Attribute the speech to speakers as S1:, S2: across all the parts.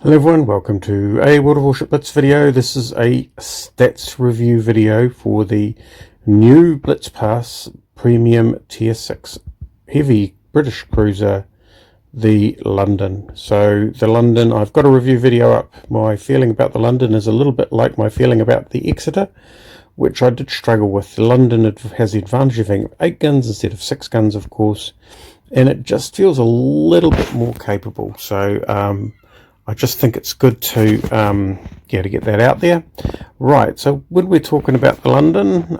S1: Hello everyone, welcome to a World of Warships Blitz video. This is a stats review video for the new Blitz Pass Premium Tier 6 Heavy British Cruiser, the London. So the London, I've got a review video up. My feeling about the London is a little bit like my feeling about the Exeter, which I did struggle with. The London has the advantage of having 8 guns instead of 6 guns, of course, and it just feels a little bit more capable. So I just think it's good to get that out there. Right, so when we're talking about the London,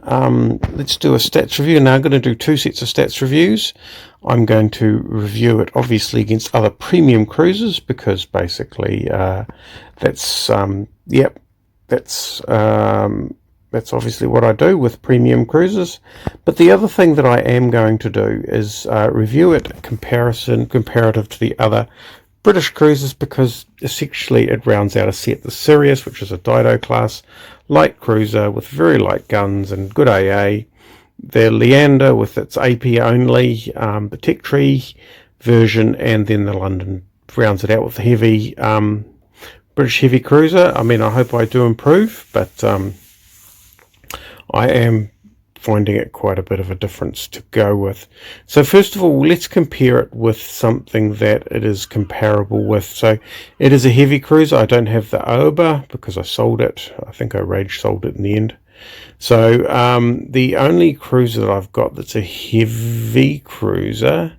S1: let's do a stats review. Now I'm going to do 2 sets of stats reviews. I'm going to review it obviously against other premium cruisers because basically that's obviously what I do with premium cruisers. But the other thing that I am going to do is review it comparative to the other British cruisers, because essentially it rounds out a set. The Sirius, which is a Dido class light cruiser with very light guns and good AA. The Leander with its AP only, the Tech Tree version, and then the London rounds it out with the heavy British heavy cruiser. I mean, I hope I do improve, but I am finding it quite a bit of a difference to go with. So first of all, let's compare it with something that it is comparable with. So it is a heavy cruiser. I don't have the Oba because I sold it. I think I rage sold it in the end. So the only cruiser that I've got that's a heavy cruiser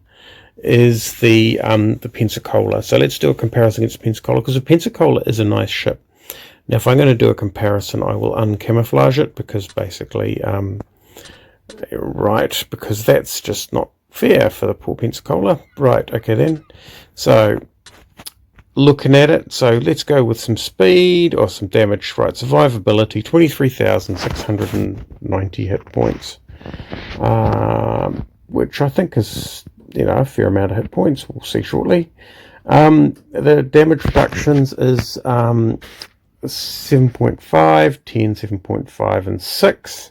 S1: is the Pensacola. So let's do a comparison against Pensacola, because the Pensacola is a nice ship. Now if I'm going to do a comparison, I will uncamouflage it, because basically right, because that's just not fair for the poor Pensacola. Right, okay then. So looking at it, so let's go with some speed or some damage. Right, survivability, 23,690 hit points, which I think is, a fair amount of hit points. We'll see shortly. The damage reductions is 7.5, 10, 7.5 and 6.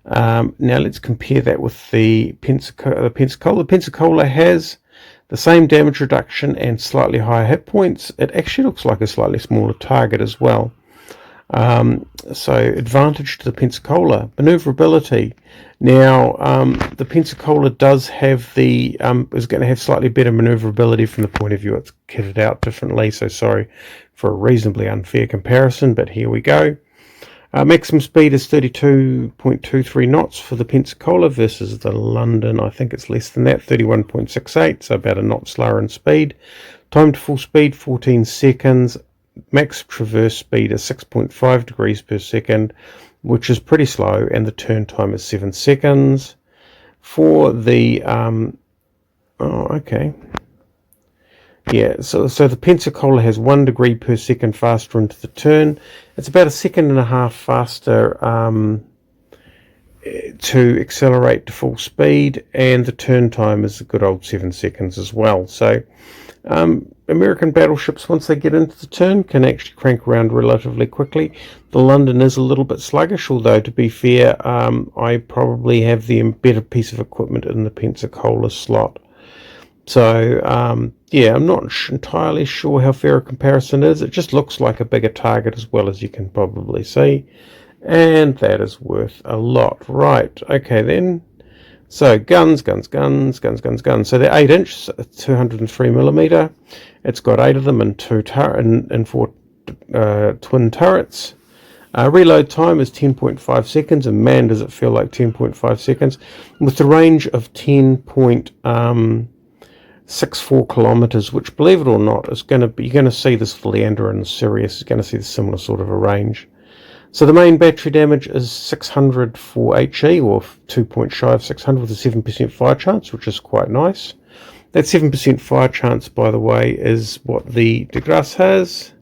S1: Now let's compare that with the Pensacola. The Pensacola has the same damage reduction and slightly higher hit points. It actually looks like a slightly smaller target as well. So advantage to the Pensacola. Maneuverability. Now the Pensacola does have is going to have slightly better maneuverability from the point of view it's kitted out differently. So sorry for a reasonably unfair comparison, but here we go. Maximum speed is 32.23 knots for the Pensacola versus the London. I think it's less than that, 31.68, so about a knot slower in speed. Time to full speed, 14 seconds. Max traverse speed is 6.5 degrees per second, which is pretty slow, and the turn time is 7 seconds. For the so the Pensacola has 1 degree per second faster into the turn. It's about a second and a half faster to accelerate to full speed, and the turn time is a good old 7 seconds as well. So American battleships, once they get into the turn, can actually crank around relatively quickly. The London is a little bit sluggish, although to be fair, I probably have the better piece of equipment in the Pensacola slot. So yeah, I'm not entirely sure how fair a comparison is. It just looks like a bigger target, as well, as you can probably see, and that is worth a lot. Right, okay then. So guns. So they're 8-inch, 203mm. It's got 8 of them and 4 twin turrets. Reload time is 10.5 seconds, and man, does it feel like 10.5 seconds, with the range of 10.64 kilometers, which, believe it or not, is going to be, you're going to see this for Leander and the Sirius is going to see the similar sort of a range. So the main battery damage is 600 for HE, or 2 shy of 600, with a 7% fire chance, which is quite nice. That 7% fire chance, by the way, is what the de Grasse has,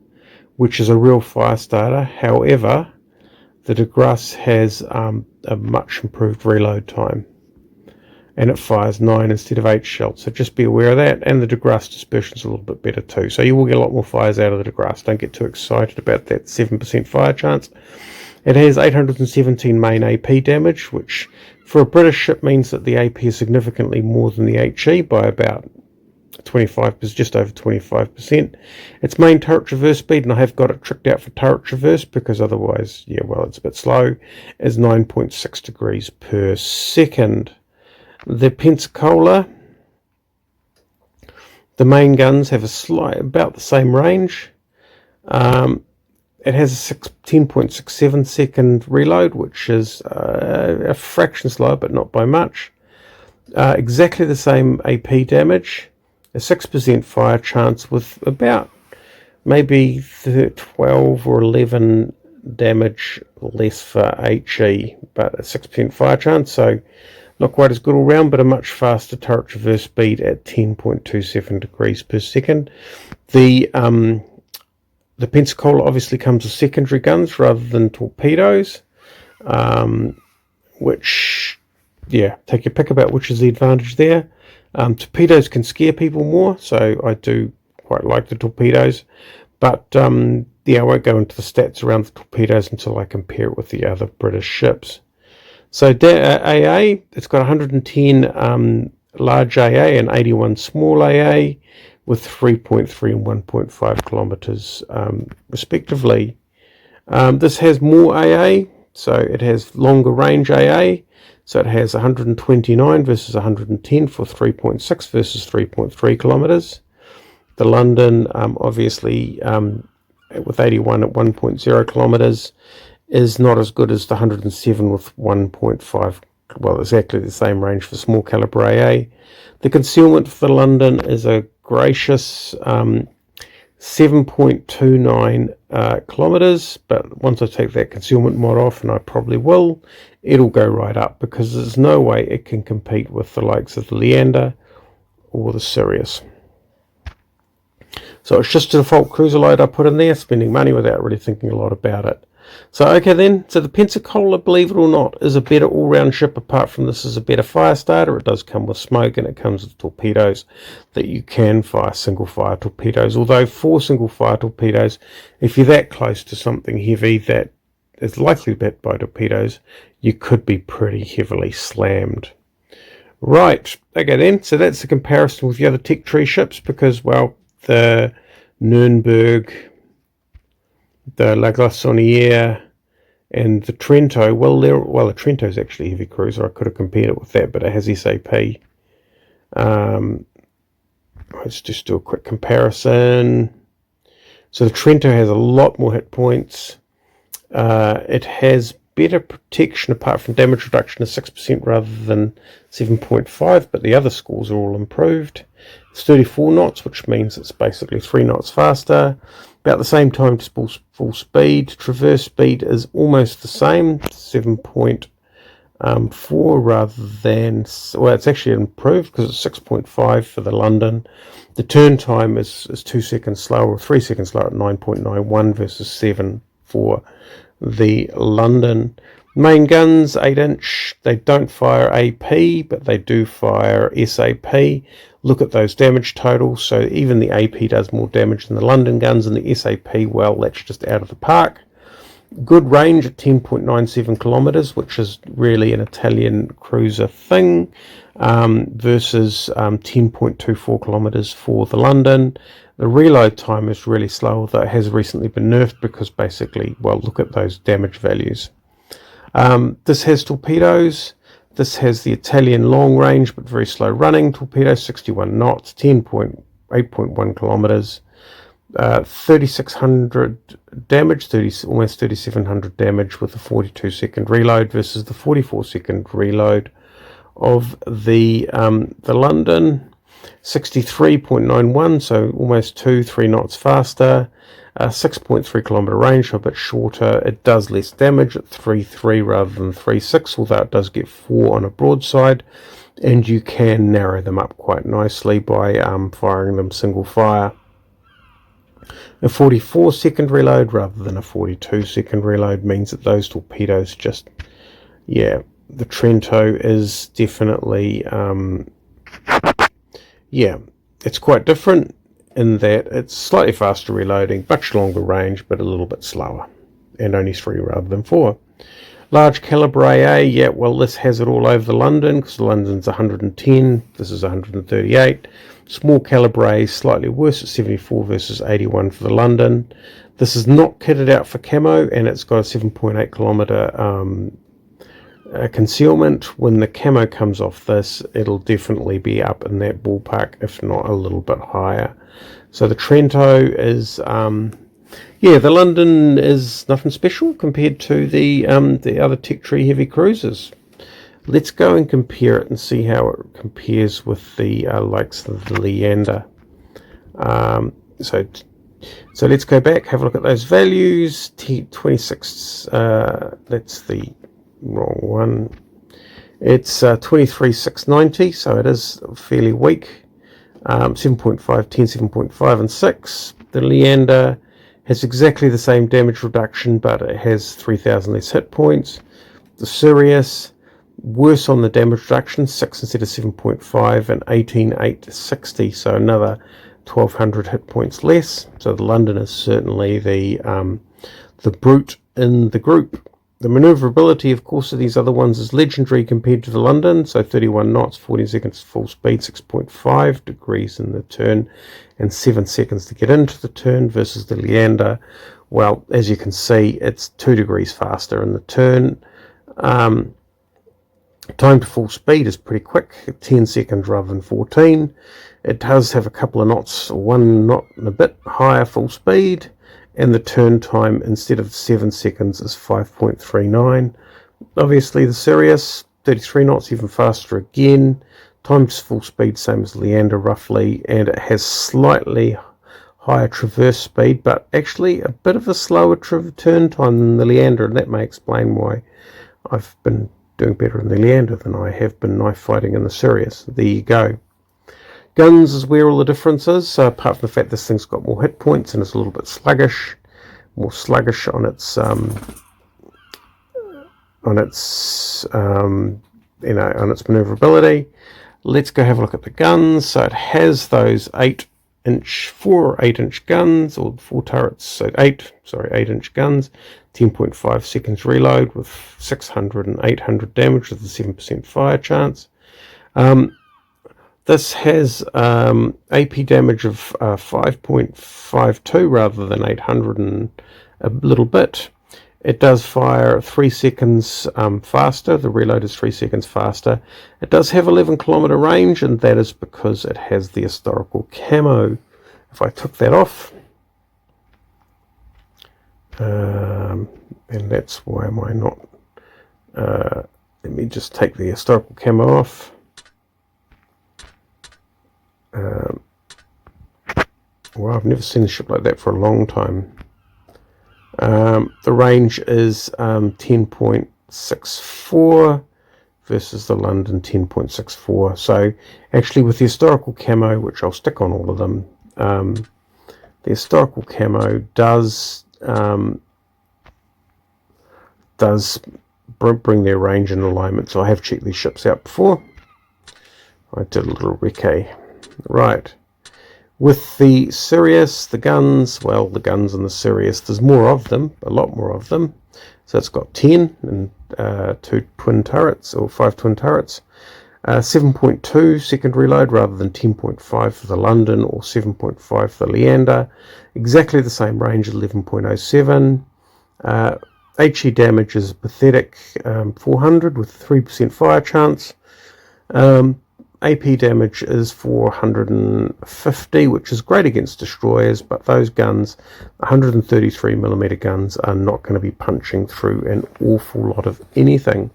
S1: which is a real fire starter. However, the de Grasse has a much improved reload time, and it fires 9 instead of 8 shells, so just be aware of that. And the de Grasse dispersion is a little bit better too, so you will get a lot more fires out of the de Grasse. Don't get too excited about that 7% fire chance. It has 817 main AP damage, which for a British ship means that the AP is significantly more than the HE by about 25%, just over 25%. Its main turret traverse speed, and I have got it tricked out for turret traverse because otherwise, yeah, well, it's a bit slow, is 9.6 degrees per second. The Pensacola, the main guns have about the same range. It has a 10.67 second reload, which is a fraction slower, but not by much. Exactly the same AP damage, a 6% fire chance with about maybe 12 or 11 damage less for HE, but a 6% fire chance, so not quite as good all round, but a much faster turret traverse speed at 10.27 degrees per second. The Pensacola obviously comes with secondary guns rather than torpedoes, which, yeah, take your pick about which is the advantage there. Torpedoes can scare people more, so I do quite like the torpedoes, but yeah, I won't go into the stats around the torpedoes until I compare it with the other British ships. So AA, it's got 110 large AA and 81 small AA with 3.3 and 1.5 kilometers respectively. This has more AA, so it has longer range AA. So it has 129 versus 110 for 3.6 versus 3.3 kilometers. The London, obviously, with 81 at 1.0 kilometers, is not as good as the 107 with 1.5. Well, exactly the same range for small caliber AA. The concealment for the London is a gracious 7.29 kilometers, but once I take that concealment mod off, and I probably will, it'll go right up because there's no way it can compete with the likes of the Leander or the Sirius. So it's just a default cruiser load I put in there, spending money without really thinking a lot about it. So okay then, so the Pensacola, believe it or not, is a better all-round ship. Apart from this is a better fire starter. It does come with smoke and it comes with torpedoes that you can fire, single fire torpedoes. Although for single fire torpedoes, if you're that close to something heavy that is likely to be hit by torpedoes, you could be pretty heavily slammed. Right, okay then, so that's the comparison with the other Tech Tree ships because, well, the Nuremberg, the La Glaçonnière, and the Trento, well, the Trento is actually a heavy cruiser. I could have compared it with that, but it has SAP. Let's just do a quick comparison. So the Trento has a lot more hit points. It has better protection apart from damage reduction of 6% rather than 7.5, but the other scores are all improved. It's 34 knots, which means it's basically 3 knots faster. About the same time to full speed. Traverse speed is almost the same, 7.4 rather than, well, it's actually improved because it's 6.5 for the London. The turn time is 2 seconds slower, or 3 seconds slower at 9.91 versus 7 for the London. Main guns, 8-inch. They don't fire AP, but they do fire SAP. Look at those damage totals. So even the AP does more damage than the London guns, and the SAP, well, that's just out of the park. Good range at 10.97 kilometers, which is really an Italian cruiser thing, versus 10.24 kilometers for the London. The reload time is really slow, although it has recently been nerfed because basically, well, look at those damage values. This has torpedoes. This has the Italian long range but very slow running torpedoes, 61 knots, 8.1 kilometers, 3,600 damage, almost 3,700 damage with a 42 second reload versus the 44 second reload of the London. 63.91, so almost 3 knots faster. 6.3 kilometer range, so a bit shorter. It does less damage at 3.3 rather than 3.6, although it does get 4 on a broadside, and you can narrow them up quite nicely by firing them single fire. A 44 second reload rather than a 42 second reload means that those torpedoes just, yeah, the Trento is definitely, yeah, it's quite different in that it's slightly faster reloading, much longer range, but a little bit slower, and only 3 rather than 4. Large caliber AA, yeah, well, this has it all over the London, because the London's 110, this is 138. Small calibre, slightly worse at 74 versus 81 for the London. This is not kitted out for camo, and it's got a 7.8 kilometre concealment. When the camo comes off this, it'll definitely be up in that ballpark, if not a little bit higher. So the Trento is, the London is nothing special compared to the other Tech Tree heavy cruisers. Let's go and compare it and see how it compares with the likes of the Leander. So let's go back, have a look at those values. 26, that's the wrong one. It's 23,690, so it is fairly weak. 7.5, 10, 7.5 and 6. The Leander has exactly the same damage reduction, but it has 3,000 less hit points. The Sirius, worse on the damage reduction, 6 instead of 7.5 and 18,860, so another 1,200 hit points less. So the London is certainly the brute in the group. The manoeuvrability, of course, of these other ones is legendary compared to the London. So 31 knots, 14 seconds full speed, 6.5 degrees in the turn, and 7 seconds to get into the turn, versus the Leander. Well, as you can see, it's 2 degrees faster in the turn. Time to full speed is pretty quick, 10 seconds rather than 14. It does have a couple of knots, 1 knot and a bit higher full speed, and the turn time instead of 7 seconds is 5.39. Obviously the Sirius, 33 knots, even faster again. Time to full speed, same as Leander roughly, and it has slightly higher traverse speed, but actually a bit of a slower turn time than the Leander, and that may explain why I've been doing better in the Leander than I have been knife fighting in the Sirius. There you go. Guns is where all the difference is, so apart from the fact this thing's got more hit points and it's a little bit sluggish, more sluggish on its maneuverability. Let's go have a look at the guns. So it has those 4 8-inch guns, or 4 turrets, so 8-inch guns, 10.5 seconds reload with 600 and 800 damage with a 7% fire chance. This has AP damage of 5.52 rather than 800 and a little bit. It does fire 3 seconds faster. The reload is 3 seconds faster. It does have 11 kilometer range, and that is because it has the historical camo. If I took that off, and that's why am I not, let me just take the historical camo off. Well, I've never seen a ship like that for a long time. The range is 10.64 versus the London 10.64. So actually with the historical camo, which I'll stick on all of them, the historical camo does bring their range in alignment. So I have checked these ships out before. I did a little recce. Right. With the Sirius, the guns and the Sirius, there's more of them, a lot more of them. So it's got 10 and 2 twin turrets, or 5 twin turrets. 7.2 second reload rather than 10.5 for the London or 7.5 for the Leander. Exactly the same range, 11.07. HE damage is pathetic, 400 with 3% fire chance. AP damage is 450, which is great against destroyers, but those guns, 133mm guns, are not going to be punching through an awful lot of anything.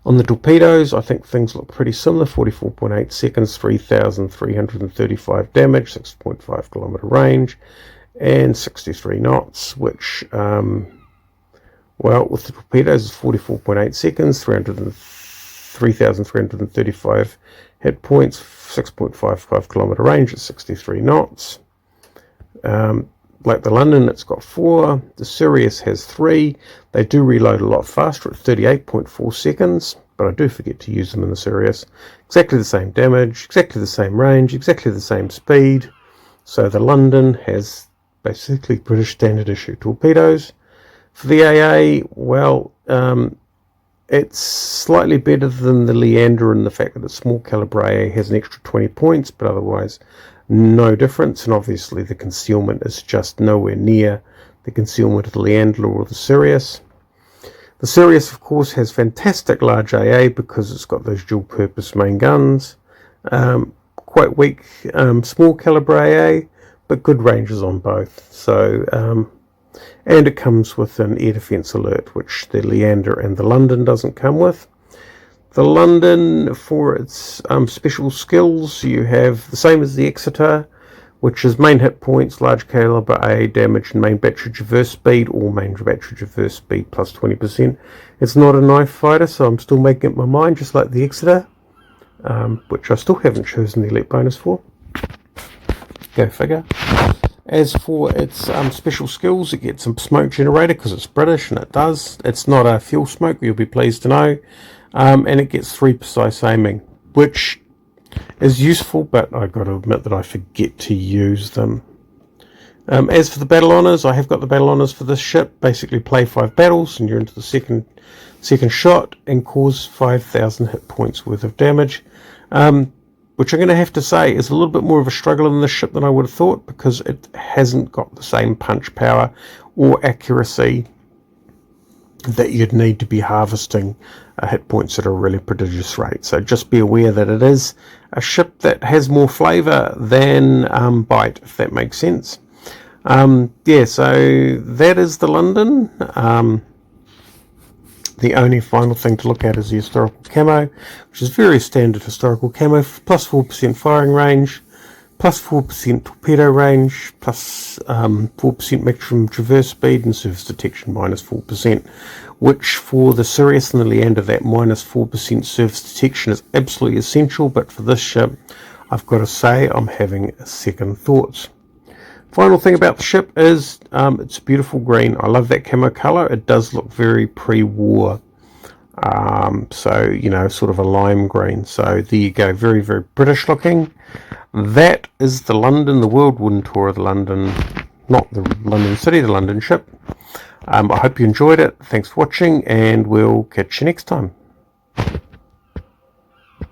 S1: On the torpedoes, I think things look pretty similar. 44.8 seconds, 3,335 damage, 6.5 kilometer range, and 63 knots, which, with the torpedoes is 44.8 seconds, 3,335 hit points, 6.55 kilometer range at 63 knots. Like the London, it's got 4. The Sirius has 3. They do reload a lot faster at 38.4 seconds, but I do forget to use them in the Sirius. Exactly the same damage, exactly the same range, exactly the same speed. So the London has basically British standard issue torpedoes. For the AA, it's slightly better than the Leander in the fact that it's small calibre AA, has an extra 20 points, but otherwise no difference. And obviously the concealment is just nowhere near the concealment of the Leander or the Sirius. The Sirius, of course, has fantastic large AA because it's got those dual purpose main guns. Quite weak small calibre AA, but good ranges on both. So and it comes with an air defence alert, which the Leander and the London doesn't come with. The London, for its special skills, you have the same as the Exeter, which is main hit points, large caliber AA damage, and main battery traverse speed, or main battery traverse speed plus 20%. It's not a knife fighter, so I'm still making up my mind, just like the Exeter, which I still haven't chosen the elite bonus for. Go figure. As for its special skills, it gets a smoke generator because it's British, and it does. It's not a fuel smoke, you'll be pleased to know. And it gets 3 precise aiming, which is useful, but I've got to admit that I forget to use them. As for the battle honours, I have got the battle honours for this ship. Basically play 5 battles and you're into the second shot and cause 5,000 hit points worth of damage, which I'm going to have to say is a little bit more of a struggle in this ship than I would have thought, because it hasn't got the same punch power or accuracy that you'd need to be harvesting hit points at a really prodigious rate. So just be aware that it is a ship that has more flavour than bite, if that makes sense. Yeah, so that is the London. The only final thing to look at is the historical camo, which is very standard historical camo, plus 4% firing range, plus 4% torpedo range, plus 4% maximum traverse speed, and surface detection minus 4%, which for the Sirius and the Leander, that minus 4% surface detection is absolutely essential, but for this ship, I've got to say I'm having second thoughts. Final thing about the ship is it's a beautiful green. I love that camo colour. It does look very pre-war. So, you know, sort of a lime green. So there you go. Very, very British looking. That is the London, the whirlwind tour of the London, not the London City, the London ship. I hope you enjoyed it. Thanks for watching, and we'll catch you next time.